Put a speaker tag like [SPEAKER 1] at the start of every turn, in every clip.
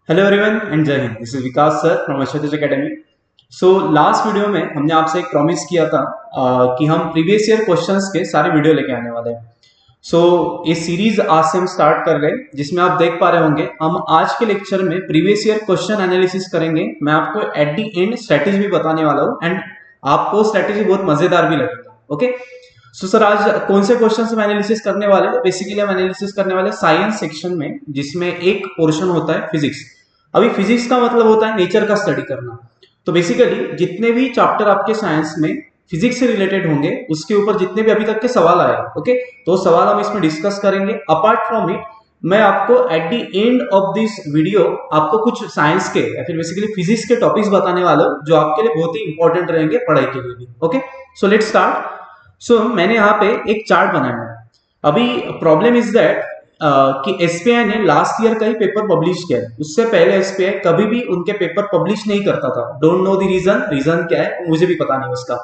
[SPEAKER 1] Hello everyone and जय हिंद। This is Vikas sir from Ashwatej academy. So last video में हमने आपसे एक प्रॉमिस किया था कि हम प्रीवियस ईयर क्वेश्चंस के सारे वीडियो लेके आने वाले हैं। सो ये सीरीज आज से हम स्टार्ट कर रहे हैं, जिसमें आप देख पा रहे होंगे हम आज के लेक्चर में प्रीवियस ईयर क्वेश्चन एनालिसिस करेंगे। मैं आपको एट द एंड स्ट्रेटेजी भी बताने वाला हूँ एंड आपको स्ट्रेटेजी बहुत मजेदार भी लगेगा। ओके, सो सर आज कौन से क्वेश्चन हम एनालिसिस करने वाले हैं? बेसिकली हम एनालिसिस करने वाले साइंस सेक्शन में, जिसमें एक पोर्शन होता है फिजिक्स। अभी फिजिक्स का मतलब होता है नेचर का स्टडी करना। तो बेसिकली जितने भी चैप्टर आपके साइंस में फिजिक्स से रिलेटेड होंगे, उसके ऊपर जितने भी अभी तक के सवाल आए, ओके, तो सवाल हम इसमें डिस्कस करेंगे। अपार्ट फ्रॉम इट मैं आपको at the end of this video आपको कुछ साइंस के या फिर बेसिकली फिजिक्स के टॉपिक्स बताने वाला हूं, जो आपके लिए बहुत ही इंपॉर्टेंट रहेंगे पढ़ाई के लिए भी। Okay, so let's start. So मैंने यहाँ पे एक चार्ट बनाया है। अभी प्रॉब्लम इज दैट कि एसबीआई ने लास्ट ईयर का ही पेपर पब्लिश किया है। उससे पहले एसबीआई कभी भी उनके पेपर पब्लिश नहीं करता था। डोंट नो द रीजन क्या है मुझे भी पता नहीं उसका।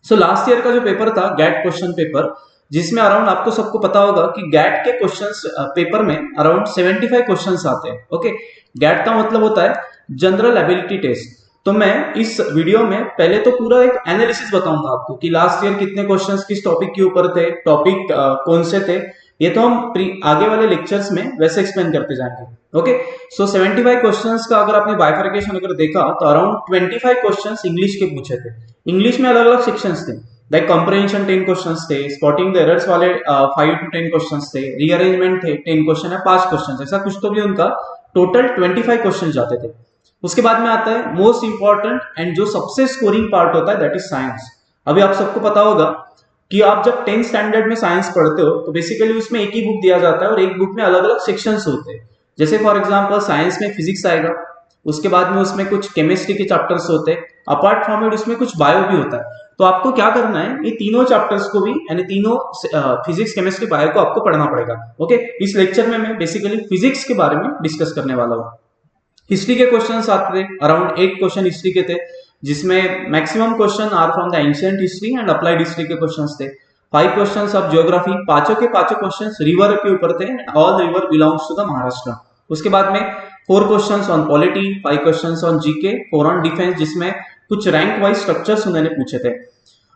[SPEAKER 1] सो लास्ट ईयर का जो पेपर था गैट क्वेश्चन पेपर, जिसमें अराउंड आपको सबको पता होगा कि गैट के क्वेश्चंस पेपर में अराउंड 75 क्वेश्चंस आते हैं। ओके, गैट का मतलब होता है जनरल एबिलिटी टेस्ट। तो मैं इस वीडियो में पहले तो पूरा एक एनालिसिस बताऊंगा आपको कि लास्ट ईयर कितने क्वेश्चंस किस टॉपिक के ऊपर थे, टॉपिक कौन से थे। ये तो हम आगे वाले लेक्चर्स में वैसे एक्सप्लेन करते जाएंगे। ओके, सो 75 क्वेश्चंस का अगर आपने बाइफरकेशन अगर देखा तो अराउंड 25 क्वेश्चंस इंग्लिश के पूछे थे। इंग्लिश में अलग अलग सेक्शंस थे, लाइक कंप्रहेंशन 10 क्वेश्चंस थे, स्पॉटिंग द एरर्स वाले 5 to 10 क्वेश्चंस थे, रीअरेंजमेंट थे 10 क्वेश्चन है, 5 क्वेश्चन, ऐसा कुछ तो भी उनका टोटल 25 क्वेश्चन जाते थे। उसके बाद में आता है मोस्ट इंपॉर्टेंट एंड जो सबसे स्कोरिंग पार्ट होता है, दैट इज साइंस। अभी आप सबको पता होगा कि आप जब 10th स्टैंडर्ड में साइंस पढ़ते हो तो बेसिकली उसमें एक ही बुक दिया जाता है और एक बुक में अलग अलग सेक्शंस होते हैं। जैसे फॉर एग्जांपल साइंस में फिजिक्स आएगा, उसके बाद में उसमें कुछ केमिस्ट्री के चैप्टर्स होते हैं, अपार्ट फ्रॉम इट उसमें कुछ बायो भी होता है। तो आपको क्या करना है, ये तीनों चैप्टर्स को भी यानी तीनों फिजिक्स केमिस्ट्री बायो को आपको पढ़ना पड़ेगा। ओके, इस लेक्चर में मैं बेसिकली फिजिक्स के बारे में डिस्कस करने वाला हूँ। हिस्ट्री के क्वेश्चंस आते थे, अराउंड 8 क्वेश्चन हिस्ट्री के थे, जिसमें maximum question are from the ancient history and applied history के क्वेश्चंस थे। 5 क्वेश्चंस ऑफ ज्योग्राफी, पांचों के पांचों क्वेश्चंस रिवर के ऊपर थे, all river belongs to the Maharashtra. उसके बाद में 4 questions on polity, 5 questions on GK, 4 on defence, जिसमें कुछ रैंक वाइज स्ट्रक्चर्स उन्होंने पूछे थे।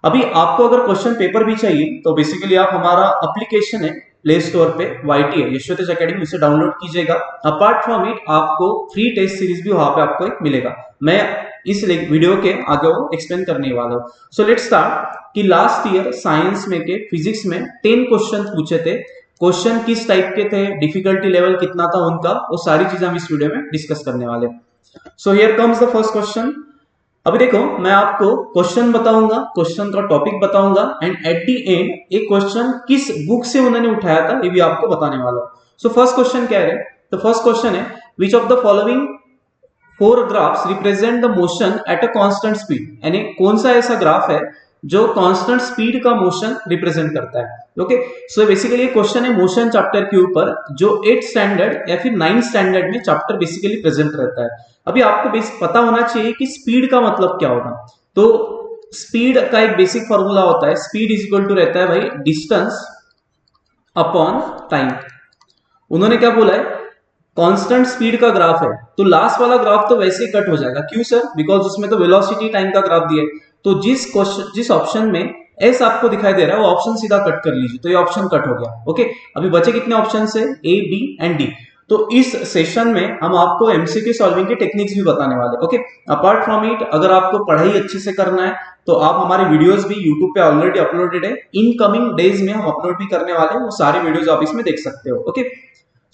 [SPEAKER 1] अभी आपको अगर क्वेश्चन पेपर भी चाहिए तो बेसिकली आप हमारा एप्लीकेशन है प्ले स्टोर पे YT है यशवतेज एकेडमी, उसे डाउनलोड कीजिएगा। अपार्ट फ्रॉम इट आपको फ्री टेस्ट सीरीज भी वहां पे आपको एक मिलेगा। मैं इस वीडियो के आगे वो एक्सप्लेन करने वाला हूँ। सो लेट्स स्टार्ट कि लास्ट ईयर साइंस में के फिजिक्स में 10 क्वेश्चन पूछे थे। क्वेश्चन किस टाइप के थे, डिफिकल्टी लेवल कितना था उनका, वो सारी चीजें हम इस वीडियो में डिस्कस करने वाले। So here comes the first question. अभी देखो मैं आपको क्वेश्चन बताऊंगा, क्वेश्चन का टॉपिक बताऊंगा एंड एट द एंड एक क्वेश्चन किस बुक से उन्होंने उठाया था ये भी आपको बताने वाला हूं। सो फर्स्ट क्वेश्चन क्या है? तो फर्स्ट क्वेश्चन है which of the following 4 graphs represent the motion at a constant speed, यानी कौन सा ऐसा ग्राफ है जो कांस्टेंट स्पीड का मोशन रिप्रेजेंट करता है। ओके, सो बेसिकली क्वेश्चन है मोशन चैप्टर के ऊपर, जो 8th स्टैंडर्ड या फिर 9th स्टैंडर्ड में चैप्टर बेसिकली प्रेजेंट रहता है। अभी आपको पता होना चाहिए कि स्पीड का मतलब क्या होगा। तो स्पीड का एक बेसिक फॉर्मूला होता है, स्पीड इज इक्वल टू रहता है भाई डिस्टेंस अपॉन टाइम। उन्होंने क्या बोला है, कांस्टेंट स्पीड का ग्राफ है तो लास्ट वाला ग्राफ तो वैसे ही कट हो जाएगा। क्यों सर? बिकॉज उसमें तो वेलोसिटी टाइम का ग्राफ दिया है। तो जिस ऑप्शन में एस आपको दिखाई दे रहा है वो ऑप्शन सीधा कट कर लीजिए, तो ये ऑप्शन कट हो गया। ओके, अभी बचे कितने ऑप्शन है? ए, बी एंड डी। तो इस सेशन में हम आपको एमसीक्यू सॉल्विंग की टेक्निक्स भी बताने वाले। ओके, अपार्ट फ्रॉम इट अगर आपको पढ़ाई अच्छे से करना है तो आप हमारे वीडियोस भी यूट्यूब पे ऑलरेडी अपलोडेड है, इनकमिंग डेज में हम अपलोड भी करने वाले हैं, वो सारे वीडियोस आप इसमें देख सकते हो। ओके,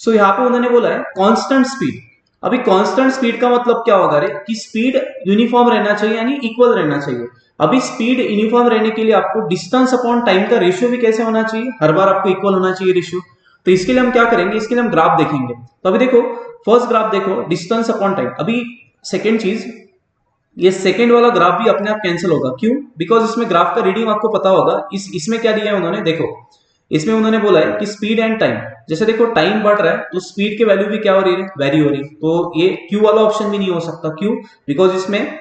[SPEAKER 1] सो यहाँ पे उन्होंने बोला है कांस्टेंट स्पीड। अभी कांस्टेंट स्पीड का मतलब क्या होगा रे, कि स्पीड यूनिफॉर्म रहना चाहिए यानी इक्वल रहना चाहिए। अभी स्पीड यूनिफॉर्म रहने के लिए आपको डिस्टेंस अपॉन टाइम का रेशियो भी कैसे होना चाहिए, हर बार आपको इक्वल होना चाहिए रेशियो। तो इसके लिए हम क्या करेंगे, इसके लिए हम ग्राफ देखेंगे। तो अभी देखो फर्स्ट ग्राफ देखो, डिस्टेंस अपॉन टाइम। अभी सेकेंड चीज, ये सेकेंड वाला ग्राफ भी अपने आप कैंसिल होगा। क्यों? बिकॉज इसमें ग्राफ का रीडिंग आपको पता होगा। इसमें क्या दिया है उन्होंने, देखो इसमें उन्होंने बोला है कि स्पीड एंड टाइम, जैसे देखो टाइम बढ़ रहा है तो स्पीड की वैल्यू भी क्या हो रही है, वेरी हो रही है। तो ये क्यू वाला ऑप्शन भी नहीं हो सकता। क्यों? बिकॉज इसमें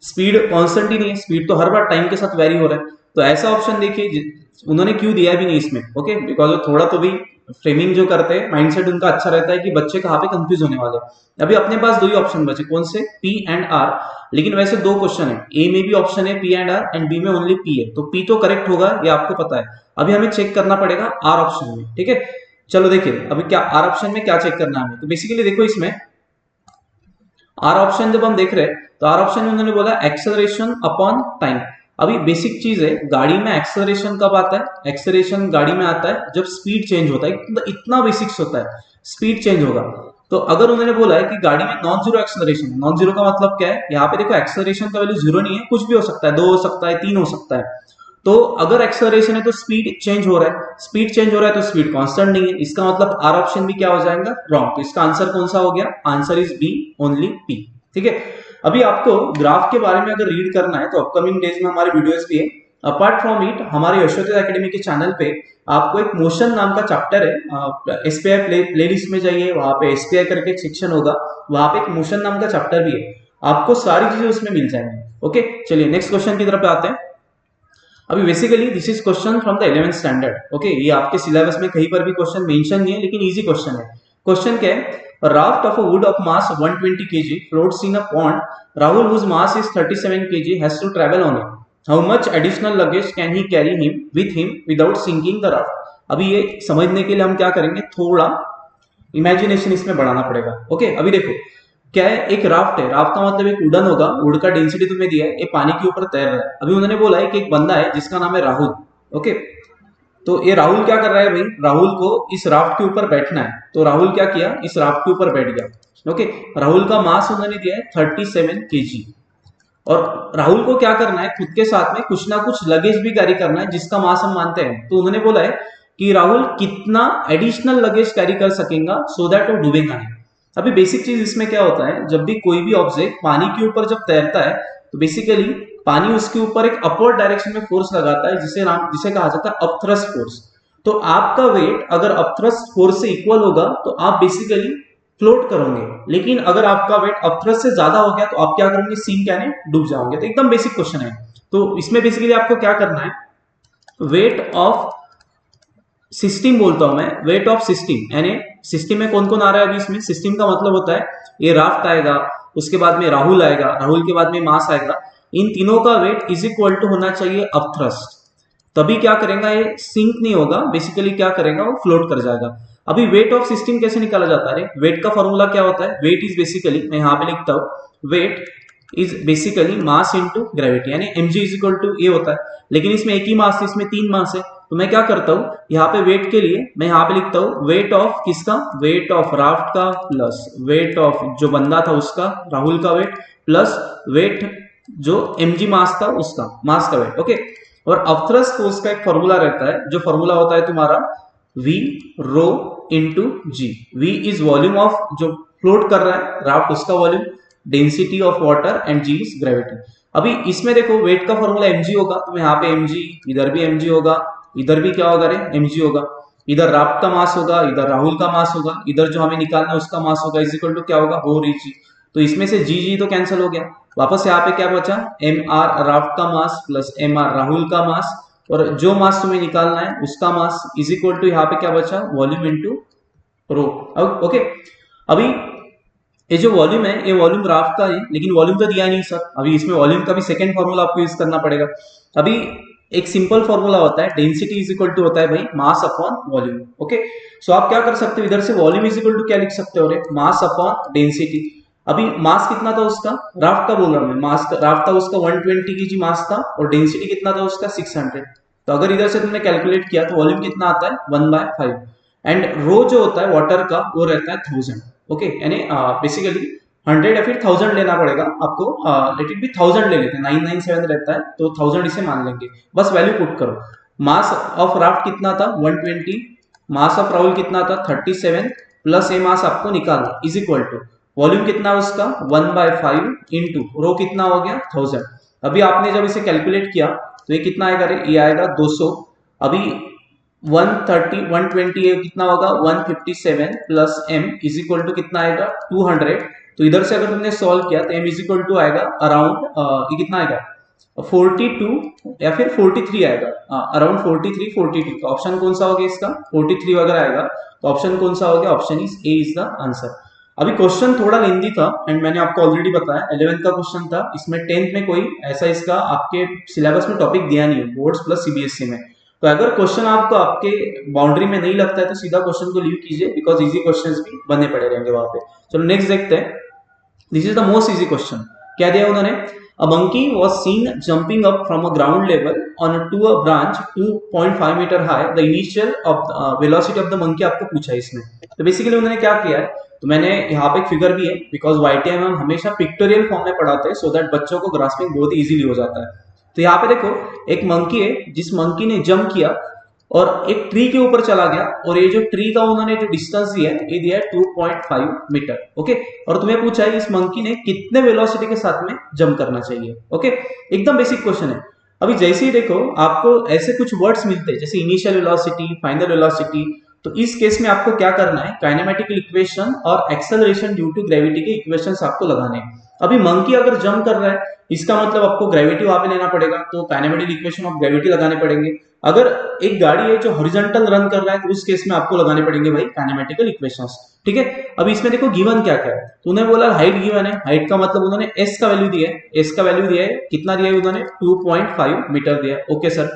[SPEAKER 1] स्पीड कांस्टेंट ही नहीं है, स्पीड तो हर बार टाइम के साथ वेरी हो रहा है। तो ऐसा ऑप्शन देखिए उन्होंने क्यू दिया भी नहीं इसमें। ओके, बिकॉज थोड़ा तो भी फ्रेमिंग जो करते हैं माइंडसेट उनका अच्छा रहता है कि बच्चे कहाँ पे कंफ्यूज होने वाले हैं। अभी अपने पास दो ही ऑप्शन बचे, कौन से, पी एंड आर, लेकिन वैसे दो क्वेश्चन है, ए में भी ऑप्शन है P and R and B में ओनली पी है, तो पी तो करेक्ट होगा ये आपको पता है। अभी हमें चेक करना पड़ेगा आर ऑप्शन में, ठीक है। चलो देखिए अभी क्या आर ऑप्शन में क्या चेक करना है हमें, तो बेसिकली देखो इसमें आर ऑप्शन जब हम देख रहे हैं तो आर ऑप्शन में उन्होंने बोला एक्सेलरेशन अपॉन टाइम। अभी बेसिक चीज है, गाड़ी में एक्सेलरेशन कब आता है, एक्सेलरेशन गाड़ी में आता है जब स्पीड चेंज होता है, इतना बेसिक्स होता है, स्पीड चेंज होगा। तो अगर उन्होंने बोला है कि गाड़ी में non zero acceleration, non zero का मतलब क्या है, यहाँ पे देखो एक्सेलरेशन का वैल्यू जीरो नहीं है, कुछ भी हो सकता है, 2 हो सकता है, 3 हो सकता है। तो अगर एक्सेलरेशन है तो स्पीड चेंज हो रहा है, स्पीड चेंज हो रहा है तो स्पीड कांस्टेंट नहीं है, इसका मतलब आर ऑप्शन भी क्या हो जाएगा, रॉन्ग। तो इसका आंसर कौन सा हो गया, answer is B, only P, ठीक है। अभी आपको ग्राफ के बारे में अगर रीड करना है तो अपकमिंग डेज में हमारे वीडियोस भी है। अपार्ट फ्रॉम इट हमारे यशोतेज एकेडमी के चैनल पे आपको एक मोशन नाम का चैप्टर है, एसपीआई प्ले लिस्ट में जाइए, वहां पे एसपीआई करके एक सेक्शन होगा, वहां पे एक मोशन नाम का चैप्टर भी है, आपको सारी चीजें उसमें मिल जाएंगी। ओके चलिए नेक्स्ट क्वेश्चन की तरफ आते हैं। अभी basically this is question from the 11th standard. Okay ये आपके सिलेबस में कहीं पर भी क्वेश्चन मेंशन नहीं है, लेकिन इजी क्वेश्चन है। क्वेश्चन क्या है, raft of a wood of mass 120 kg floats in a pond. Rahul, whose mass is 37 kg, has to travel on it. How much additional luggage can he carry him with him without sinking the raft? अभी ये समझने के लिए हम क्या करेंगे, थोड़ा imagination इसमें बढ़ाना पड़ेगा। ओके अभी देखो क्या है, एक राफ्ट है, राफ्ट का मतलब एक वुडन होगा, वुड का डेंसिटी तुम्हें दिया है, ये पानी के ऊपर तैर रहा है। अभी उन्होंने बोला है कि एक बंदा है जिसका नाम है राहुल। ओके तो ये राहुल क्या कर रहा है भाई, राहुल को इस राफ्ट के ऊपर बैठना है, तो राहुल क्या किया, इस राफ्ट के ऊपर बैठ गया। ओके राहुल का मास उन्होंने दिया है 37 kg, और राहुल को क्या करना है, खुद के साथ में कुछ ना कुछ लगेज भी कैरी करना है जिसका मास हम मानते हैं। तो उन्होंने बोला है कि राहुल कितना एडिशनल लगेज कैरी कर सकेगा सो दैट वो डूबेगा नहीं। अभी बेसिक चीज इसमें क्या होता है, जब भी कोई भी ऑब्जेक्ट पानी के ऊपर जब तैरता है तो बेसिकली पानी उसके ऊपर एक अपवर्ड डायरेक्शन में फोर्स लगाता है, जिसे कहा जाता है अपथ्रस्ट फोर्स। तो आपका वेट अगर अपथ्रस्ट फोर्स से इक्वल होगा तो आप बेसिकली फ्लोट करोगे, लेकिन अगर आपका वेट अपथ्रस्ट से ज्यादा हो गया तो आप क्या करोगे, सिंक यानी डूब जाओगे। तो एकदम बेसिक क्वेश्चन है। तो इसमें बेसिकली आपको क्या करना है, वेट ऑफ सिस्टम बोलता हूं मैं, वेट ऑफ सिस्टम, यानी सिस्टम में कौन कौन आ रहा है। अभी इसमें सिस्टम का मतलब होता है ये राफ्ट आएगा, उसके बाद में राहुल आएगा, राहुल के बाद में मास आएगा, इन तीनों का वेट इज इक्वल टू होना चाहिए अपथ्रस्ट, तभी क्या करेगा ये सिंक नहीं होगा, बेसिकली क्या करेगा वो फ्लोट कर जाएगा। अभी वेट ऑफ सिस्टम कैसे निकाला जाता है, वेट का फॉर्मूला क्या होता है, वेट इज बेसिकली, मैं यहाँ पे लिखता हूँ, weight is basically mass into gravity, यानी mg इज इक्वल टू ये होता है, लेकिन इसमें एक ही मास है, इसमें 3 मास है। तो मैं क्या करता हूँ, यहाँ पे वेट के लिए मैं यहाँ पे लिखता हूँ वेट ऑफ किसका, वेट ऑफ राफ्ट का प्लस वेट ऑफ जो बंदा था उसका, राहुल का वेट, प्लस वेट जो mg मास था उसका, मास का वेट। ओके और अपथ्रस्ट फोर्स का एक फॉर्मूला रहता है, जो फॉर्मूला होता है तुम्हारा v rho into g. v is volume of जो फ्लोट कर रहा है राफ्ट उसका volume, density of water and g is gravity. अभी इसमें देखो वेट का फॉर्मूला mg होगा, तो यहाँ पे mg, इधर भी mg होगा, इधर भी क्या होगा रे mg होगा, इधर राफ्ट का मास होगा, इधर राहुल का मास होगा, इधर जो हमें निकालना है उसका मास होगा, इज इक्वल टू क्या होगा, हो रीच। तो इसमें से जी तो कैंसिल हो गया, वापस यहाँ पे क्या बचा, एम आर राफ्ट का mass plus M R Rahul का मास, और जो मास तुम्हें निकालना है उसका मास इज इक्वल टू यहाँ पे क्या बचा, वॉल्यूम इनटू रो। ओके अभी ये जो वॉल्यूम है ये वॉल्यूम राफ्ट का है, लेकिन वॉल्यूम तो दिया नहीं सर, अभी इसमें वॉल्यूम का भी सेकंड फॉर्मूला आपको यूज करना पड़ेगा। अभी एक सिंपल फॉर्मूला होता है, डेंसिटी इज इक्वल टू होता है भाई mass upon volume. Okay so आप क्या कर सकते हो, इधर से वॉल्यूम इज इक्वल टू क्या लिख सकते हो, मास अपॉन डेंसिटी। अभी मास कितना था उसका, राफ्ट का बोल रहा हूं मैं, मास राफ्ट था उसका 120 kg मास था, और डेंसिटी कितना था उसका 600। तो अगर इधर से तुमने कैलकुलेट किया तो वॉल्यूम कितना आता है 1/5, एंड रो जो होता है वाटर का वो रहता है 1000। ओके यानी बेसिकली 100 या फिर 1000 लेना पड़ेगा आपको, लेट इट बी 1000 ले लेते हैं, 997 रहता है तो 1000 इसे मान लेंगे, बस वैल्यू पुट करो। मास ऑफ राफ्ट कितना था 120, मास ऑफ राहुल कितना था 37, प्लस ए मास आपको निकालना इज इक्वल टू वॉल्यूम कितना उसका 1/5 इंटू रो कितना हो गया 1000। अभी आपने जब इसे कैलकुलेट किया तो ये कितना आएगा, ये आएगा 200। अभी 130 120 कितना होगा 157 plus m is equal to कितना आएगा 200। तो इधर से अगर तुमने सॉल्व किया तो m इज इक्वल टू आएगा अराउंड ये कितना आएगा 42 या फिर 43 आएगा, अराउंड 43 42। तो ऑप्शन कौन सा हो गया इसका, 43 वगैरह आएगा। तो ऑप्शन कौन सा हो गया, option is a is the answer. अभी क्वेश्चन थोड़ा लेंदी था एंड मैंने आपको ऑलरेडी बताया 11th का क्वेश्चन था, इसमें 10th में कोई ऐसा इसका आपके सिलेबस में टॉपिक दिया नहीं है, बोर्ड्स प्लस सीबीएसई में। तो अगर क्वेश्चन आपको आपके बाउंड्री में नहीं लगता है तो सीधा क्वेश्चन को लीव कीजिए, बिकॉज इजी क्वेश्चंस भी बने पड़े रहेंगे वहां पे। चलो नेक्स्ट देखते हैं। This is the most easy question. क्या दिया उन्होंने, A monkey was seen jumping up from a ground level to a branch 2.5 meter high. The initial of velocity of the monkey आपको पूछा है इसमें। तो बेसिकली उन्होंने क्या किया है, तो मैंने यहाँ पे एक फिगर भी है, बिकॉज YTI में हम हमेशा पिक्टोरियल फॉर्म में पढ़ाते हैं, सो दैट बच्चों को ग्रास्पिंग बहुत इजीली हो जाता है। तो यहाँ पे देखो एक मंकी है, जिस मंकी ने जंप किया और एक ट्री के ऊपर चला गया, और ये जो ट्री का उन्होंने जो डिस्टेंस दिया है ये दिया है 2.5 मीटर। ओके, और तुम्हें पूछा है इस मंकी ने कितने वेलोसिटी के साथ में जंप करना चाहिए। ओके, एकदम बेसिक क्वेश्चन है। अभी जैसे ही देखो आपको ऐसे कुछ वर्ड्स मिलते हैं जैसे इनिशियल वेलोसिटी, फाइनल वेलोसिटी, तो इस केस में आपको क्या करना है, काइनेमेटिकल इक्वेशन और एक्सेलरेशन ड्यू टू ग्रेविटी के इक्वेशंस आपको लगाने हैं। अभी मंकी अगर जंप कर रहा है इसका मतलब आपको ग्रेविटी वहां पे लेना पड़ेगा, तो काइनेमेटिक इक्वेशन ऑफ ग्रेविटी लगाने पड़ेंगे। अगर एक गाड़ी है जो हॉरिजॉन्टल रन कर रहा है तो उस केस में आपको लगाने पड़ेंगे भाई काइनेमेटिकल इक्वेशंस। ठीक है, अब इसमें देखो गिवन क्या क्या है, तो उन्हें बोला हाइट गिवन है, हाइट का मतलब उन्होंने एस का वैल्यू दिया है, एस का वैल्यू दिया है, कितना दिया है उन्होंने 2.5 मीटर दिया है। ओके सर,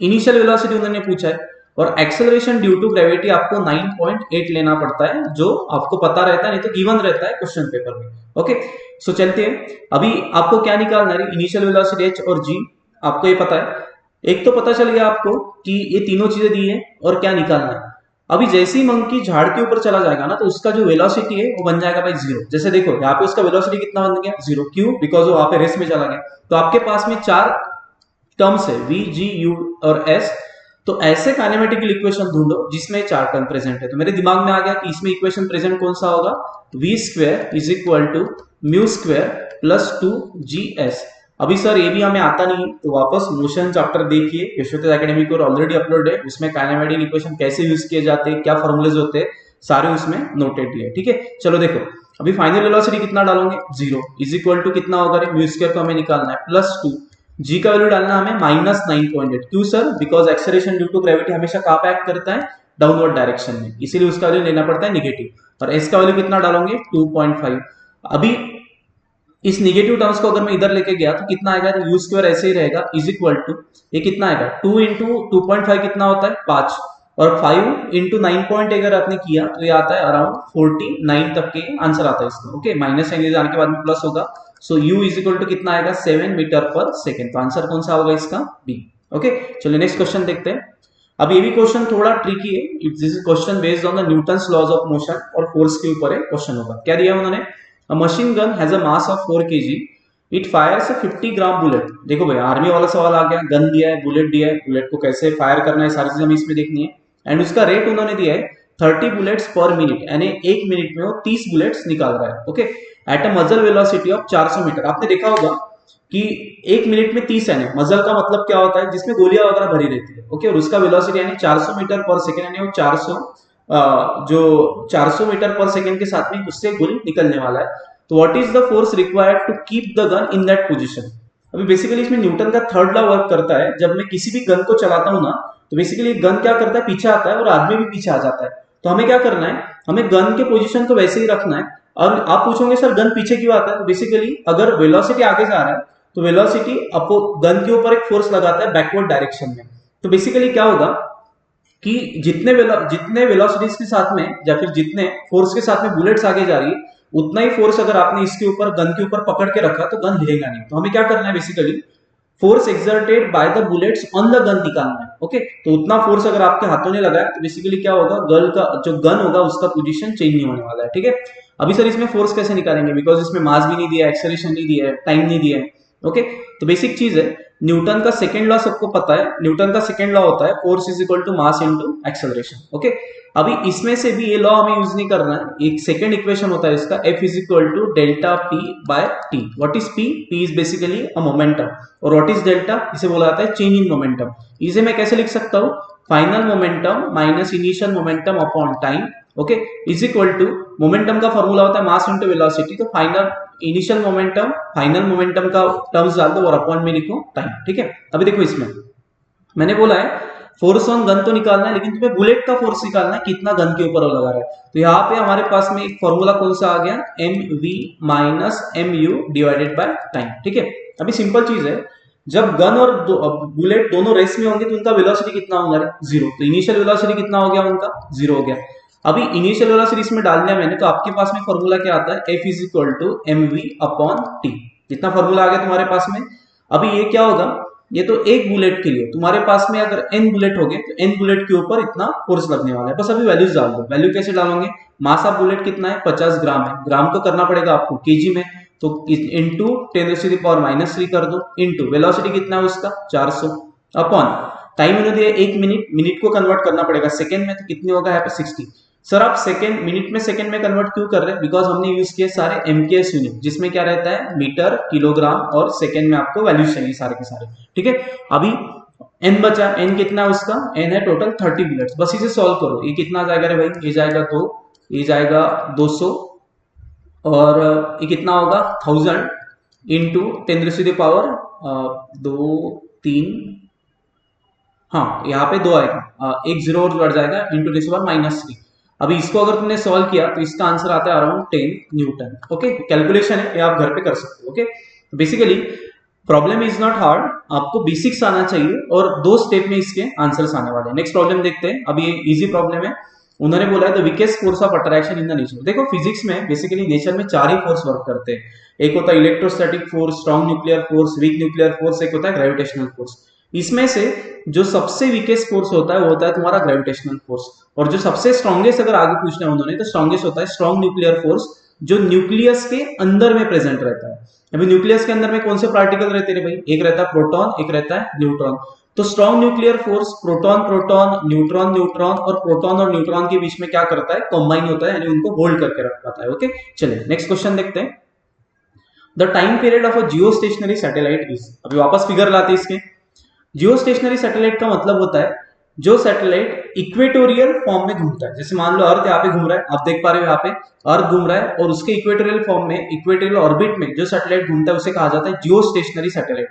[SPEAKER 1] इनिशियल वेलोसिटी उन्होंने पूछा है, और एक्सेलरेशन ड्यू टू ग्रेविटी आपको 9.8 लेना पड़ता है, जो आपको पता रहता है, नहीं तो गिवन रहता है क्वेश्चन पेपर में। ओके, सो चलते हैं। अभी आपको क्या निकालना है, इनिशियल वेलोसिटी एच और जी आपको ये पता है, एक तो पता चल गया आपको कि ये तीनों चीजें दी है, और क्या निकालना है। अभी जैसे ही मंकी झाड़ के ऊपर चला जाएगा ना, तो उसका जो वेलोसिटी है वो बन जाएगा भाई जीरो। जैसे देखो यहाँ पे उसका वेलोसिटी कितना बन गया, जीरो। क्यों, बिकॉज वो वहां पे रेस में चला गया। तो आपके पास में चार टर्म्स है, वी जी यू और एस, तो ऐसे काइनेमेटिकल इक्वेशन ढूंढो जिसमें चार टर्म प्रेजेंट है। तो मेरे दिमाग में आ गया कि इसमें इक्वेशन प्रेजेंट कौन सा होगा, V square is equal to mu square plus 2GS। अभी सर ये भी हमें आता नहीं, तो वापस मोशन चैप्टर देखिए, यशोतेज एकेडमी को ऑलरेडी अपलोड है, उसमें काइनेमेटिक इक्वेशन कैसे यूज किए जाते हैं, क्या फॉर्मूलेज होते हैं, सारे उसमें नोटेड है। ठीक है, चलो देखो अभी फाइनल वेलोसिटी कितना डालोगे, जीरो इज इक्वल टू कितना होगा, म्यू स्क्वायर को हमें निकालना है प्लस 2, जी का वैल्यू डालना हमें -9.8। क्यों sir, because acceleration due to gravity हमेशा कहां पे एक्ट करता है, डाउनवर्ड डायरेक्शन में, इसीलिए उसका वैल्यू लेना पड़ता है नेगेटिव। और एस का वैल्यू कितना डालोगे 2.5। अभी इस नेगेटिव टर्म्स को अगर मैं इधर लेके गया तो कितना आएगा, यू स्क्वायर ऐसे ही रहेगा इज इक्वल टू, ये कितना आएगा 2 इंटू 2.5 कितना होता है 5, और 5 इंटू 9 अगर आपने किया तो ये आता है अराउंड 49 तक के आंसर आता है इसका। ओके, माइनस साइन जाने के बाद में प्लस होगा, सो u इज इक्वल टू कितना आएगा 7 मीटर पर सेकेंड। तो आंसर कौन सा होगा इसका, बी। ओके, चलिए नेक्स्ट क्वेश्चन देखते हैं। अब ये भी क्वेश्चन थोड़ा ट्रिकी है, this is question based on the Newton's laws of motion और फोर्स के ऊपर है क्वेश्चन होगा। क्या दिया उन्होंने, A machine gun has a mass of 4 kg. It fires a 50 gram bullet. देखो भाई आर्मी वाला सवाल आ गया, गन दिया है, बुलेट दिया है, बुलेट को कैसे फायर करना है सारी चीज हमें इसमें देखनी है। एंड उसका रेट उन्होंने दिया है 30 बुलेट्स पर मिनट, यानी एक मिनट में वो 30 बुलेट्स निकाल रहा है। ओके, एट अ मजल वेलोसिटी ऑफ 400 मीटर। आपने देखा होगा कि एक मिनट में 30 यानी मजल का मतलब क्या होता है, जिसमें गोलियां वगैरह भरी रहती है। ओके, और उसका वेलोसिटी यानी 400 मीटर पर सेकेंड, यानी वो 400 मीटर पर सेकेंड के साथ में उससे गोली निकलने वाला है। तो what is the force required to keep the gun in that position. अभी बेसिकली इसमें न्यूटन का थर्ड लॉ वर्क करता है। जब मैं किसी भी गन को चलाता हूं ना, तो बेसिकली गन क्या करता है, पीछे आता है और आदमी भी पीछे आ जाता है। तो हमें क्या करना है, हमें गन के पोजीशन को वैसे ही रखना है। और आप पूछोगे सर गन पीछे क्यों आता है, तो बेसिकली अगर वेलोसिटी आगे जा रहा है तो वेलोसिटी आपको गन के ऊपर एक फोर्स लगाता है बैकवर्ड डायरेक्शन में। तो बेसिकली क्या होगा कि जितने वेलोसिटीज के साथ में या फिर जितने फोर्स के साथ में बुलेट्स आगे जा रही है, उतना ही फोर्स अगर आपने इसके ऊपर गन के ऊपर पकड़ के रखा तो गन हिलेगा नहीं। तो हमें क्या करना है, basically force exerted by the bullets on the gun निकालना है। ओके, तो उतना फोर्स अगर आपके हाथों ने लगाया तो बेसिकली क्या होगा, गन का जो गन होगा उसका पोजीशन चेंज नहीं होने वाला है। ठीक है, अभी सर इसमें फोर्स कैसे निकालेंगे, बिकॉज इसमें मास भी नहीं दिया, एक्सेलरेशन नहीं दिया है, टाइम नहीं दिया है। ओके, तो बेसिक चीज है, न्यूटन का सेकेंड लॉ सबको पता है। न्यूटन का सेकेंड लॉ होता है force is equal to mass into acceleration. Okay, अभी इसमें से भी ये लॉ हमें यूज नहीं करना है। एक सेकेंड इक्वेशन होता है इसका, F is equal to delta P by T। What is P? P is basically a momentum, और व्हाट इज डेल्टा, इसे बोला जाता है चेंज इन मोमेंटम। इसे मैं कैसे लिख सकता हूँ, final momentum minus initial momentum upon time okay, is equal to momentum का फॉर्मूला होता है मास इंटू वेलोसिटी, तो final initial momentum final momentum का टर्म्स डाल दो और अपॉन में लिखो टाइम। ठीक है, अभी देखो इसमें मैंने बोला है फोर्स ऑन गन तो निकालना है, लेकिन तुम्हें बुलेट का फोर्स निकालना है कितना गन के ऊपर वो लगा रहा है। तो यहाँ पे हमारे पास में एक फॉर्मूला कौन सा आ गया, M V minus M U divided by time. ठीक है, अभी सिंपल चीज है, जब गन और बुलेट दोनों रेस में होंगे तो उनका वेलोसिटी कितना होगा, जीरो। तो इनिशियल वेलोसिटी कितना हो गया उनका, जीरो हो गया। अभी इनिशियल वेलोसिटी इसमें डालना है मैंने, तो आपके पास में फॉर्मूला क्या आता है, F is equal to M V upon T. कितना फॉर्मूला आ गया तुम्हारे पास में। अभी ये क्या होगा, ये तो एक बुलेट के लिए, तुम्हारे पास में अगर एन बुलेट हो गए तो एन बुलेट के ऊपर इतना फोर्स लगने वाला है। बस अभी वैल्यूज डाल दो। वैल्यू कैसे डालोगे, मास ऑफ बुलेट कितना है, 50 ग्राम है, ग्राम तो करना पड़ेगा आपको केजी में, तो इंटू 10⁻³ कर दो, इंटू वेलोसिटी कितना है उसका 400, अपॉन टाइम उन्होंने दिया 1 मिनट, मिनट को कन्वर्ट करना पड़ेगा सेकंड में, तो कितने होगा यहाँ पे 60। सर आप सेकंड मिनट में कन्वर्ट क्यों कर रहे हैं, बिकॉज हमने यूज किए सारे एमकेएस यूनिट, जिसमें क्या रहता है मीटर, किलोग्राम और सेकंड में आपको वैल्यू चाहिए सारे के सारे। ठीक है, अभी एन बचा, एन कितना है उसका, एन है टोटल 30 बुलेट्स। बस इसे सॉल्व करो, ये कितना आ जाएगा रे भाई, ये जाएगा 2, ये जाएगा 200 और ये कितना होगा 1000 इंटू 10⁻², हाँ यहाँ पे 2 आएगा, एक जीरो और बढ़ जाएगा इंटू 10⁻³ अभी इसको अगर तुमने सॉल्व किया तो इसका आंसर आता है अराउंड 10 न्यूटन। ओके, कैलकुलेशन है, ये आप घर पे कर सकते हो। Okay, basically problem is not hard, आपको बेसिक्स आना चाहिए और 2 स्टेप में इसके आंसर्स आने वाले हैं। नेक्स्ट प्रॉब्लम देखते हैं, अभी ये इजी प्रॉब्लम है। उन्होंने बोला है the weakest force of attraction in the nature. देखो फिजिक्स में बेसिकली नेचर में 4 ही फोर्स वर्क करते हैं, एक होता है electrostatic force, strong nuclear force, weak nuclear force, एक होता है ग्रेविटेशनल फोर्स। इसमें से जो सबसे वीकेस्ट फोर्स होता है वो होता है तुम्हारा ग्रेविटेशनल फोर्स, और जो सबसे स्ट्रॉन्गेस्ट अगर आगे पूछना है उन्होंने तो स्ट्रॉन्गेस्ट होता है स्ट्रॉन्ग न्यूक्लियर फोर्स, जो न्यूक्लियस के अंदर में प्रेजेंट रहता है। अभी न्यूक्लियस के अंदर में कौन से पार्टिकल रहते हैं भाई, एक रहता है प्रोटॉन, एक रहता है न्यूट्रॉन। तो strong nuclear force proton proton, neutron neutron और प्रोटॉन और न्यूट्रॉन के बीच में क्या करता है, कंबाइन होता है, यानी उनको होल्ड करके रख पाता है। ओके, चलिए नेक्स्ट क्वेश्चन देखते हैं। The time period of a geostationary satellite is. अभी वापस फिगर लाते हैं इसके। जियोस्टेशनरी सैटेलाइट का मतलब होता है जो सैटेलाइट इक्वेटोरियल फॉर्म में घूमता है। जैसे मान लो अर्थ यहाँ पे घूम रहा है, आप देख पा रहे हो यहाँ पे अर्थ घूम रहा है और उसके इक्वेटोरियल फॉर्म में, इक्वेटोरियल ऑर्बिट में जो सैटेलाइट घूमता है उसे कहा जाता है जियोस्टेशनरी सैटेलाइट।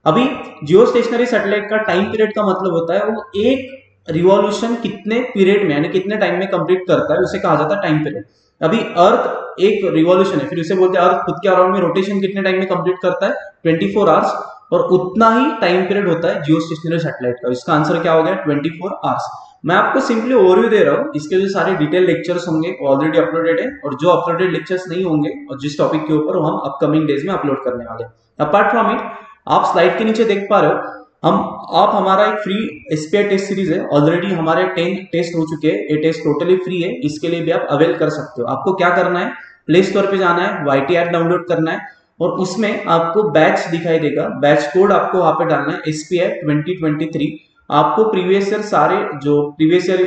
[SPEAKER 1] अभी जियोस्टेशनरी सैटेलाइट का टाइम पीरियड का मतलब होता है वो एक रिवॉल्यूशन कितने पीरियड में यानी कितने टाइम में कंप्लीट करता है, उसे कहा जाता है टाइम पीरियड। अभी अर्थ एक रिवॉल्यूशन है, फिर उसे बोलते हैं अर्थ खुद के अराउंड में रोटेशन कितने टाइम में कंप्लीट करता है, 24 आवर्स, और उतना ही टाइम पीरियड होता है जियोस्टेशनरी सैटेलाइट का। इसका आंसर क्या हो गया, 24 आवर्स। मैं आपको सिंपली ओवरव्यू दे रहा हूँ, इसके जो सारे डिटेल लेक्चर्स होंगे ऑलरेडी अपलोडेड है, और जो अपलोडेड लेक्चर्स नहीं होंगे और जिस टॉपिक के ऊपर हम अपकमिंग डेज में अपलोड करने वाले हैं। अपार्ट फ्रॉम इट, आप स्लाइड के नीचे देख पा रहे हो आप हमारा एक फ्री एसपीआई टेस्ट सीरीज है, ऑलरेडी हमारे 10 टेस्ट हो चुके हैं, ये टेस्ट टोटली फ्री है, इसके लिए भी आप अवेल कर सकते हो। आपको क्या करना है, प्ले स्टोर पे जाना है, YT ऐप डाउनलोड करना है और उसमें आपको बैच दिखाई देगा, बैच कोड आपको वहां पे डालना है SPI 2023। आपको प्रीवियस ईयर सारे जो प्रीवियस ईयर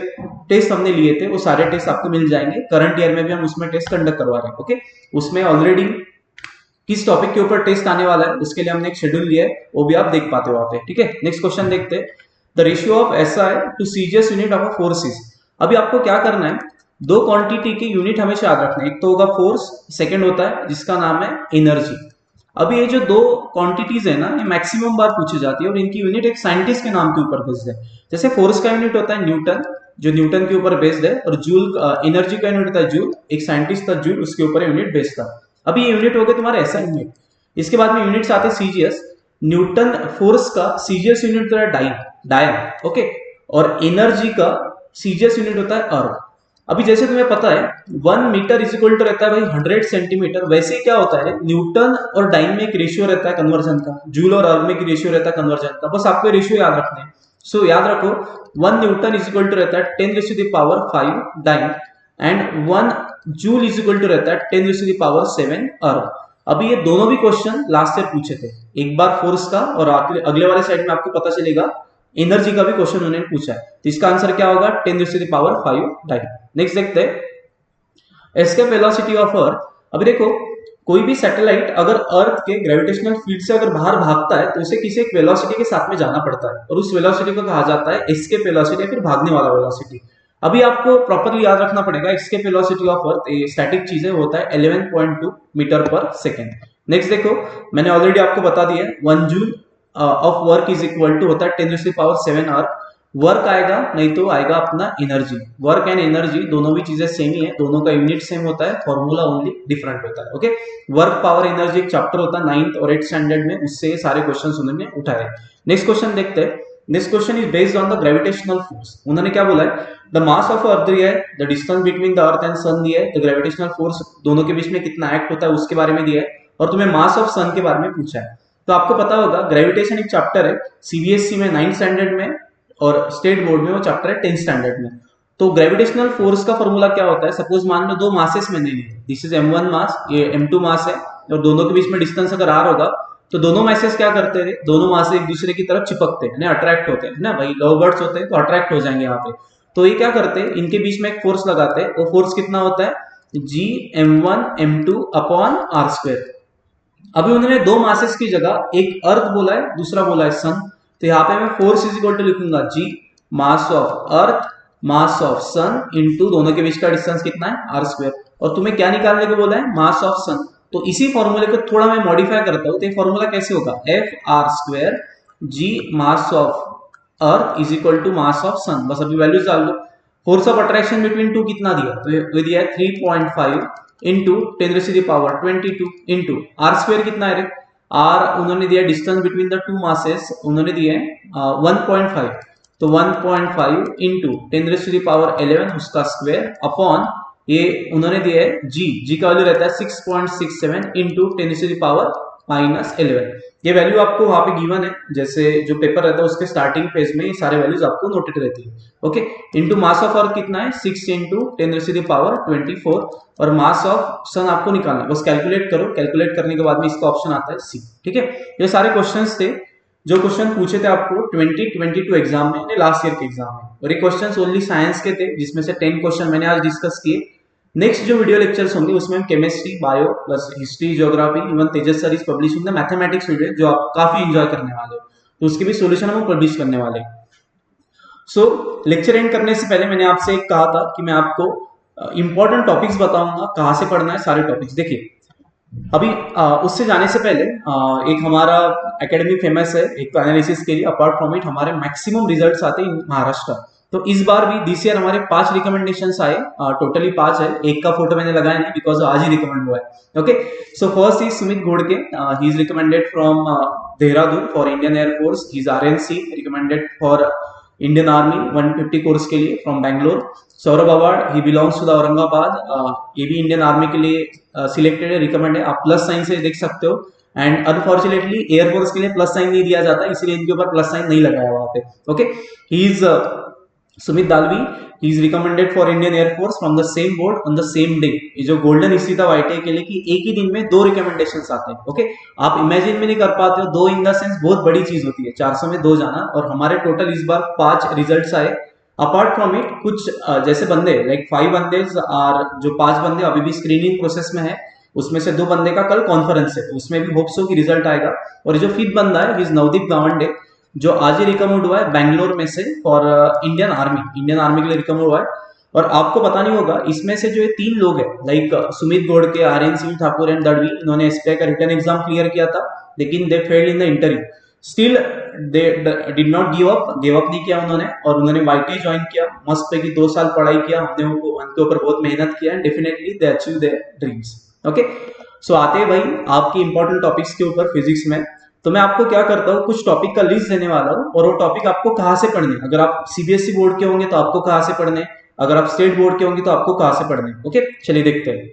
[SPEAKER 1] टेस्ट हमने लिए थे वो सारे टेस्ट आपको मिल जाएंगे। करंट ईयर में भी हम उसमें टेस्ट कंडक्ट करवा रहे हैं। ओके, उसमें ऑलरेडी किस टॉपिक के ऊपर टेस्ट आने वाला है उसके लिए हमने एक शेड्यूल लिया है, वो भी आप देख पाते हो वहां पे। ठीक है, नेक्स्ट क्वेश्चन देखते हैं। The ratio of SI to CGS unit of a force is. अभी आपको क्या करना है, 2 क्वांटिटी के यूनिट हमेशा याद रखना है, एक तो होगा फोर्स, सेकंड होता है जिसका नाम है एनर्जी। अभी ये जो 2 क्वांटिटीज है ना, ये मैक्सिमम बार पूछी जाती है और इनकी यूनिट एक साइंटिस्ट के नाम के ऊपर बेस्ड है। जैसे फोर्स का यूनिट होता है न्यूटन, जो न्यूटन के ऊपर बेस्ड है, और जूल एनर्जी का यूनिट होता है जूल, एक साइंटिस्ट था जूल, उसके ऊपर यूनिट बेस्ड था। अभी ये यूनिट हो गए तुम्हारे SI यूनिट। इसके बाद में यूनिट्स आते हैं CGS। न्यूटन फोर्स का CGS यूनिट होता है डायन, ओके, और एनर्जी का CGS यूनिट होता है अर्थ। अभी जैसे तुम्हें पता है 1 मीटर इज इक्वल टू रहता है भाई 100 सेंटीमीटर, वैसे ही क्या होता है न्यूटन और डाइन में एक रेशियो रहता है कन्वर्जन का, जूल और अर्थ में एक रेशियो रहता है कन्वर्जन का, बस आपको रेशियो याद रखना है। सो याद रखो 1 न्यूटन इज इक्वल टू रहता है 10⁵ dyne and 1 joule is equal to रहता है 10⁷ अर्थ। अभी ये दोनों भी क्वेश्चन लास्ट ईयर पूछे थे, एक बार फोर्स का और अगले वाले साइड में आपको पता चलेगा एनर्जी का भी क्वेश्चन उन्होंने पूछा है। तो इसका आंसर क्या होगा 10⁵ डाइन। नेक्स्ट देखते हैं एस्केप वेलोसिटी ऑफ अर्थ। अभी देखो कोई भी सैटेलाइट अगर अर्थ के ग्रेविटेशनल फील्ड से अगर बाहर भागता है तो उसे किसी एक वेलोसिटी के साथ में जाना पड़ता है और उस वेलोसिटी को कहा जाता है एस्केप वेलोसिटी या फिर भागने वाला वेलोसिटी। अभी आपको प्रॉपरली याद रखना पड़ेगा एस्केप वेलोसिटी ऑफ अर्थ, ये स्टैटिक चीजें होता है 11.2 मीटर पर सेकेंड। नेक्स्ट देखो, मैंने ऑलरेडी आपको बता दिया 1 joule of work is equal to होता है 10⁻⁷ आवर। वर्क आएगा नहीं तो आएगा अपना एनर्जी। वर्क एंड एनर्जी दोनों भी चीजें सेम ही है, दोनों का यूनिट सेम होता है, फॉर्मूला ओनली डिफरेंट होता है। ओके, वर्क पावर एनर्जी एक चैप्टर होता है 9th और 8th स्टैंडर्ड में, उससे सारे क्वेश्चन उन्होंने उठाए। नेक्स्ट क्वेश्चन देखते हैं। This question is based on the gravitational force. उन्होंने क्या बोला है, द मास ऑफ अर्थ दिया है, the distance between the earth and sun दिया है, द ग्रेविटेशनल फोर्स दोनों के बीच में कितना एक्ट होता है उसके बारे में दिया है, और तुम्हें मास ऑफ सन के बारे में पूछा है। तो आपको पता होगा ग्रेविटेशन एक चैप्टर है सीबीएसई में 9th स्टैंडर्ड में, और स्टेट बोर्ड में वो चैप्टर है 10th स्टैंडर्ड में। तो ग्रेविटेशनल फोर्स का फॉर्मूला क्या होता है, सपोज मान लो दो मासेस मैंने लिए, दिस इज m1 मास, ये m2 मास है, और दोनों के बीच में डिस्टेंस अगर r होगा तो दोनों मासेस क्या करते हैं, दोनों मास एक दूसरे की तरफ चिपकते हैं, अट्रैक्ट होते हैं ना भाई, लव बर्ड्स होते हैं तो अट्रैक्ट हो जाएंगे यहाँ पे। तो ये क्या करते हैं, इनके बीच में एक फोर्स लगाते हैं, वो फोर्स कितना होता है g m1 m2 upon r²। अभी उन्होंने दो मासेस की जगह एक अर्थ बोला है, दूसरा बोला है सन, तो यहाँ पे मैं फोर्स इज इक्वल टू लिखूंगा g mass of earth mass of sun into दोनों के बीच का डिस्टेंस कितना है r²। और तुम्हें क्या निकालने को बोला है, मास ऑफ सन। तो इसी फॉर्मूले को थोड़ा मैं मॉडिफाई करता हूं, तो ये फॉर्मूला कैसे होगा, f(r²) g mass of earth is equal to mass of sun. बस अभी वैल्यूज डाल दो। Force of attraction between two कितना दिया, तो ये दिया है 3.5 इंटू 10⁻22 इंटू r² कितना है, r उन्होंने दिया distance between the two masses, उन्होंने दिया है 1.5, तो 1.5 इंटू 10⁻11 उसका स्क्वायर अपॉन ये उन्होंने दिया है जी का वैल्यू रहता है 6.67 इंटू 10⁻11। ये वैल्यू आपको वहां पे गिवन है, जैसे जो पेपर रहता है उसके स्टार्टिंग फेज में ये सारे वैल्यूज आपको नोटेड रहती है। ओके, इंटू मास ऑफ अर्थ कितना है 6 इंटू 10⁻24, और मास ऑफ सन आपको निकालना है, बस कैलकुलेट करो, कैलकुलेट करने के बाद में इसका ऑप्शन आता है सी। ठीक है, ये सारे क्वेश्चंस थे जो क्वेश्चन पूछे थे आपको 2022 एग्जाम में, लास्ट ईयर के एग्जाम में, और ये क्वेश्चंस ओनली साइंस के थे, जिसमें से 10 क्वेश्चन मैंने आज डिस्कस किए। नेक्स्ट जो वीडियो लेक्चर्स होंगे उसमें हम chemistry, bio plus history, geography, even Tejas sir is publish होंगे मैथमेटिक्स वीडियो जो आप काफी एंजॉय करने वाले हो, तो उसके भी सॉल्यूशन हम पब्लिश करने वाले हैं। सो लेक्चर एंड करने से पहले मैंने आपसे एक कहा था कि मैं आपको इंपॉर्टेंट टॉपिक्स बताऊंगा, कहाँ से पढ़ना है सारे टॉपिक्स। देखिए अभी उससे जाने से पहले एक हमारा एकेडमी फेमस है एक एनालिसिस के लिए, अपार्ट फ्रॉम इट हमारे मैक्सिमम रिजल्ट्स आते हैं महाराष्ट्र। तो इस बार भी दिस ईयर हमारे 5 रिकमेंडेशंस आए, टोटली 5 है, एक का फोटो मैंने लगाया नहीं बिकॉज आज ही रिकमेंड हुआ है। Okay, so first is Sumit Ghodke, he is recommended from Dehradun for Indian air force, he is RNC recommended for Indian army 150 course के लिए फ्रॉम बैंगलोर। सौरभ अवार्ड, he belongs to the Aurangabad, ये भी इंडियन आर्मी के लिए सिलेक्टेड है, रिकमेंड है, आप प्लस साइन से देख सकते हो। एंड अनफॉर्चुनेटली एयरफोर्स के लिए प्लस साइन नहीं दिया जाता, इसलिए इनके ऊपर प्लस साइन नहीं लगाया वहां पे। Okay, he is Sumit Dalvi, he is recommended for Indian Air Force from the same board on the same day। ये जो गोल्डन हिस्ट्री था IIT के लिए कि एक ही दिन में 2 रिकमेंडेशंस आते हैं। ओके, आप इमेजिन भी नहीं कर पाते हो, 2 इन द सेंस बहुत बड़ी चीज होती है, 400 में 2 जाना, और हमारे टोटल इस बार 5 रिजल्ट्स आए। अपार्ट फ्रॉम इट कुछ जैसे बंदे लाइक 5 बंदे और जो 5 बंदे अभी भी स्क्रीनिंग प्रोसेस में है, उसमें से 2 बंदे का कल कॉन्फ्रेंस है, उसमें भी होप्स हो कि रिजल्ट आएगा। और जो 5th बंदा है इज नवदीप गावंडे, जो आज ही रिकमेंड हुआ है बैंगलोर में से फॉर इंडियन आर्मी के लिए रिकमेंड हुआ है। और आपको पता नहीं होगा इसमें से जो ये 3 लोग हैं like Sumit Ghodke, RNC Thakur and Dadvi, इन्होंने SPI का रिटर्न एग्जाम क्लियर किया था, लेकिन they failed in the interview. Still they did not give up नहीं किया उन्होंने, और उन्होंने YT ज्वाइन किया, मस्त पे कि 2 साल पढ़ाई किया, हमने उनके ऊपर बहुत मेहनत किया, and definitely they achieve their dreams. Okay, so आते हैं भाई आपकी इंपॉर्टेंट टॉपिक्स के ऊपर फिजिक्स में। तो मैं आपको क्या करता हूँ, कुछ टॉपिक का लिस्ट देने वाला हूँ, और वो टॉपिक आपको कहाँ से पढ़ने, अगर आप CBSE बोर्ड के होंगे तो आपको कहाँ से पढ़ने, अगर आप स्टेट बोर्ड के होंगे तो आपको कहाँ से पढ़ने। ओके, चलिए देखते हैं।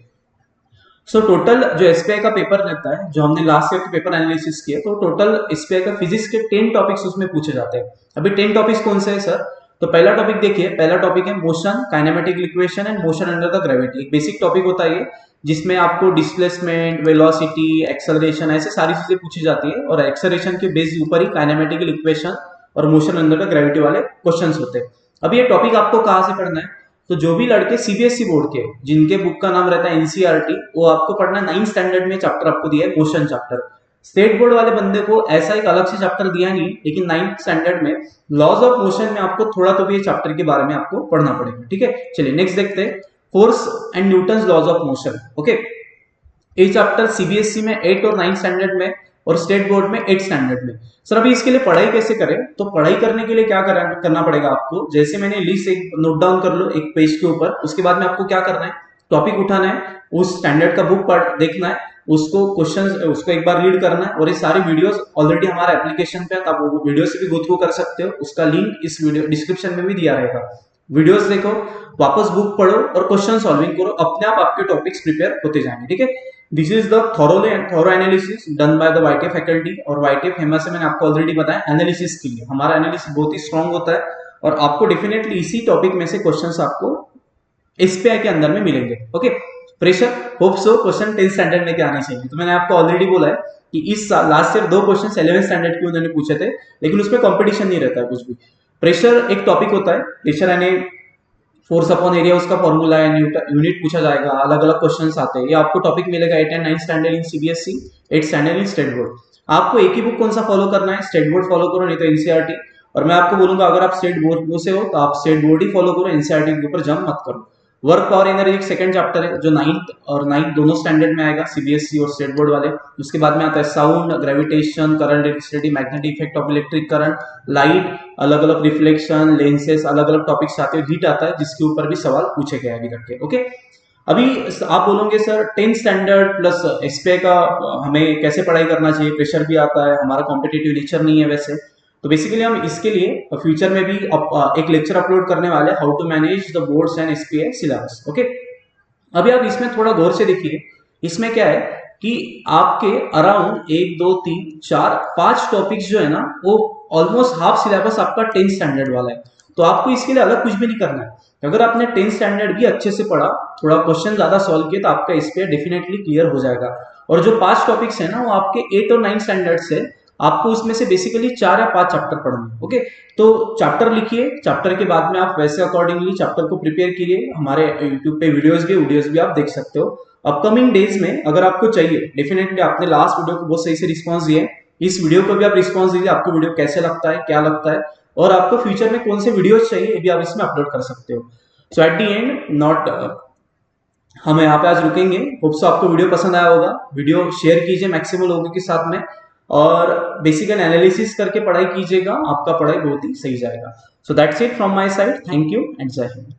[SPEAKER 1] सो टोटल जो SPI का पेपर रहता है, जो हमने लास्ट ईयर के पेपर एनालिसिस किया, तो टोटल SPI का फिजिक्स के 10 टॉपिक्स उसमें पूछे जाते हैं। अभी 10 टॉपिक्स कौन से है सर, तो पहला टॉपिक देखिए, पहला टॉपिक है motion, kinematic equation and motion under the gravity. एक बेसिक टॉपिक होता है ये, जिसमें आपको डिस्प्लेसमेंट, वेलोसिटी, एक्सेलरेशन ऐसे सारी चीजें पूछी जाती है, और एक्सेलरेशन के बेस ऊपर ही काइनेमेटिकल इक्वेशन और मोशन अंडर द ग्रेविटी वाले क्वेश्चंस होते हैं। अब ये टॉपिक आपको कहाँ से पढ़ना है, तो जो भी लड़के CBSE बोर्ड के जिनके बुक का नाम रहता है NCERT, वो आपको पढ़ना 9th स्टैंडर्ड में चैप्टर आपको दिया है मोशन चैप्टर। स्टेट बोर्ड वाले बंदे को ऐसा एक अलग से चैप्टर दिया नहीं, लेकिन 9th स्टैंडर्ड में लॉज ऑफ मोशन में आपको थोड़ा तो भी ये चैप्टर के बारे में आपको पढ़ना पड़ेगा। ठीक है, चलिए नेक्स्ट देखते हैं, force and Newton's laws of motion. Okay, ये चैप्टर सीबीएसई में 8 और 9 स्टैंडर्ड में और स्टेट बोर्ड में 8 स्टैंडर्ड में। सर अभी इसके लिए पढ़ाई कैसे करें? तो पढ़ाई करने के लिए क्या करना पड़ेगा आपको, जैसे मैंने लिस्ट एक नोट डाउन कर लो एक पेज के ऊपर, उसके बाद में आपको क्या करना है, टॉपिक उठाना है, उस स्टैंडर्ड का बुक पढ़ देखना है, उसको क्वेश्चंस उसको एक बार रीड करना है, और ये सारी वीडियोस ऑलरेडी हमारे एप्लीकेशन पे है, तो आप वो वीडियो से भी गो थ्रू कर सकते हो, उसका लिंक इस वीडियो डिस्क्रिप्शन में भी दिया रहेगा। वीडियोस देखो, वापस बुक पढ़ो और क्वेश्चन सॉल्विंग करो, अपने आप आपके टॉपिक्स प्रिपेयर होते जाएंगे। ठीक है, this is the thorough analysis done by the YTF faculty, और वाईटीएफ हेमा से मैंने आपको ऑलरेडी बताया एनालिसिस के लिए हमारा एनालिसिस बहुत ही स्ट्रांग होता है, और आपको डेफिनेटली इसी टॉपिक में से क्वेश्चंस आपको एसपीआई के अंदर में मिलेंगे। Okay, pressure hope so question 10th standard में क्या आने चाहिए, तो मैंने आपको ऑलरेडी बोला है कि इस last year 2 question 11th standard के उन्होंने पूछे थे, लेकिन उसमें कंपटीशन नहीं रहता है कुछ भी। प्रेशर एक टॉपिक होता है, प्रेशर यानी फोर्स अपॉन एरिया, उसका फॉर्मूला है, यूनिट पूछा जाएगा, अलग अलग क्वेश्चंस आते हैं, ये आपको टॉपिक मिलेगा 8 and 9 standard in CBSE, 8 standard in state board. आपको एक ही बुक कौन सा फॉलो करना है, स्टेट बोर्ड फॉलो करो, नहीं तो एनसीईआरटी। और मैं आपको बोलूंगा अगर आप स्टेट बोर्ड से हो तो आप स्टेट बोर्ड ही फॉलो करो, एनसीईआरटी के ऊपर जंप मत करो। वर्क पावर एनर्जी एक सेकंड चैप्टर है जो 9th और 9th दोनों स्टैंडर्ड में आएगा, सीबीएसई और स्टेट बोर्ड वाले। उसके बाद में आता है sound, gravitation, current, electricity, magnetic effect of electric current, light, अलग अलग रिफ्लेक्शन, लेंसेस, अलग अलग टॉपिक्स आते हैं, हीट आता है जिसके ऊपर भी सवाल पूछे गए अभी तक के। ओके, अभी आप बोलोगे sir 10th standard plus SPI का हमें कैसे पढ़ाई करना चाहिए, प्रेशर भी आता है, हमारा कॉम्पिटिटिव नेचर नहीं है वैसे, तो बेसिकली हम इसके लिए फ्यूचर में भी एक लेक्चर अपलोड करने वाले हैं, how to manage the boards and SPI syllabus. Okay, अभी आप इसमें थोड़ा गौर से देखिए, इसमें क्या है कि आपके अराउंड 1 2 3 4 5 टॉपिक्स जो है ना वो ऑलमोस्ट हाफ सिलेबस आपका 10th स्टैंडर्ड वाला है, तो आपको इसके लिए अलग कुछ भी नहीं करना है। अगर आपने 10th स्टैंडर्ड भी अच्छे से पढ़ा, थोड़ा क्वेश्चन ज्यादा सॉल्व किया, तो आपका एसपीआई डेफिनेटली क्लियर हो जाएगा। और जो 5 टॉपिक्स है ना वो आपके 8 और 9 स्टैंडर्ड से, आपको उसमें से बेसिकली 4 या 5 चैप्टर पढ़ने। ओके, तो चैप्टर लिखिए, चैप्टर के बाद में आप वैसे अकॉर्डिंगली चैप्टर को प्रिपेयर कीजिए, हमारे यूट्यूब पे वीडियोस भी आप देख सकते हो। अपकमिंग डेज में अगर आपको चाहिए, डेफिनेटली आपने लास्ट वीडियो को बहुत सही से रिस्पॉन्स दिए, इस वीडियो को भी आप रिस्पॉन्स दीजिए, आपको वीडियो कैसे लगता है, क्या लगता है, और आपको फ्यूचर में कौन से वीडियोस चाहिए ये भी आप इसमें अपलोड कर सकते हो। सो एट दी एंड नॉट हम यहाँ पे आज रुकेंगे। होप सो आपको वीडियो पसंद आया होगा, वीडियो शेयर कीजिए मैक्सिमम लोगों के साथ में, और बेसिकल एनालिसिस करके पढ़ाई कीजिएगा, आपका पढ़ाई बहुत ही सही जाएगा। So that's it from my side, thank you and जय हिंद।